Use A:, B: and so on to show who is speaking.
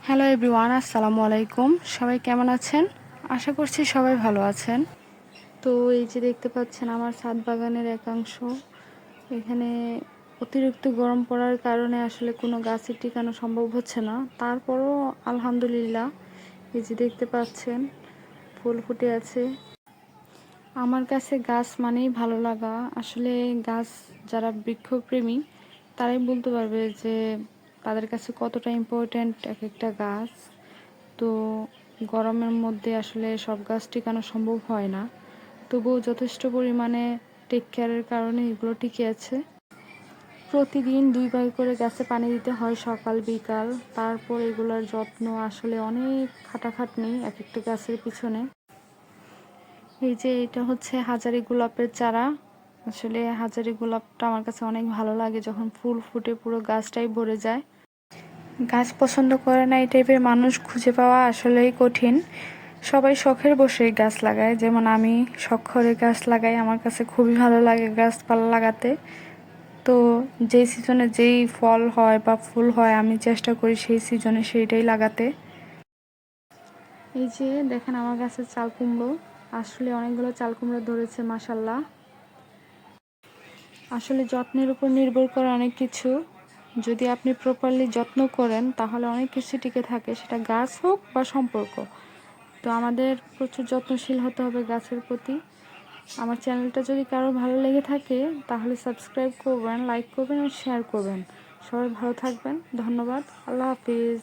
A: Hello everyone, আসসালামু আলাইকুম। সবাই কেমন আছেন? আশা করছি সবাই ভালো আছেন। তো এই যে দেখতে পাচ্ছেন আমার ছাদ বাগানের একাংশ। এখানে অতিরিক্ত গরম পড়ার কারণে আসলে কোনো গাছের টিকানো সম্ভব হচ্ছে না। তারপরও আলহামদুলিল্লাহ এই যে দেখতে পাচ্ছেন ফুল ফুটে আছে। আমার কাছে গাছ মানেই ভালো লাগা। আসলে গাছ যারা বৃক্ষপ্রেমী তারাই বলতে পারবে যে তাদের কাছে কতটা ইম্পর্ট্যান্ট এক একটা গাছ। তো গরমের মধ্যে আসলে সব গাছ টিকানো সম্ভব হয় না, তবুও যথেষ্ট পরিমাণে টেক কেয়ারের কারণে এগুলো টিকে আছে। প্রতিদিন 2 বার করে গাছে পানি দিতে হয়, সকাল বিকাল। তারপর এগুলোর যত্ন আসলে অনেক খাটাখাটনি এক একটা গাছের পিছনে। এই যে এটা হচ্ছে হাজারি গোলাপের চারা। আসলে হাজারি গোলাপটা আমার কাছে অনেক ভালো লাগে, যখন ফুল ফুটে পুরো গাছটাই ভরে যায়। গাছ পছন্দ করে না এই টাইপের মানুষ খুঁজে পাওয়া আসলেই কঠিন। সবাই শখের বসেই গাছ লাগায়, যেমন আমি শখ করে গাছ লাগাই। আমার কাছে খুবই ভালো লাগে গাছপালা লাগাতে। তো যেই সিজনে যেই ফল হয় বা ফুল হয় আমি চেষ্টা করি সেই সিজনে সেইটাই লাগাতে। এই যে দেখেন আমার গাছের চাল কুমড়ো, আসলে অনেকগুলো চাল কুমড়ো ধরেছে মাশাল্লাহ। আসলে যত্নের উপর নির্ভর করে অনেক কিছু। যদি আপনি প্রপারলি যত্ন করেন তাহলে অনেক কিছু টিকে থাকে, সেটা গাছ হোক বা সম্পর্ক। তো আমাদের প্রচুর যত্নশীল হতে হবে গাছের প্রতি। আমার চ্যানেলটা যদি কারো ভালো লেগে থাকে তাহলে সাবস্ক্রাইব করবেন, লাইক করবেন আর শেয়ার করবেন। সবাই ভালো থাকবেন। ধন্যবাদ। আল্লাহ হাফিজ।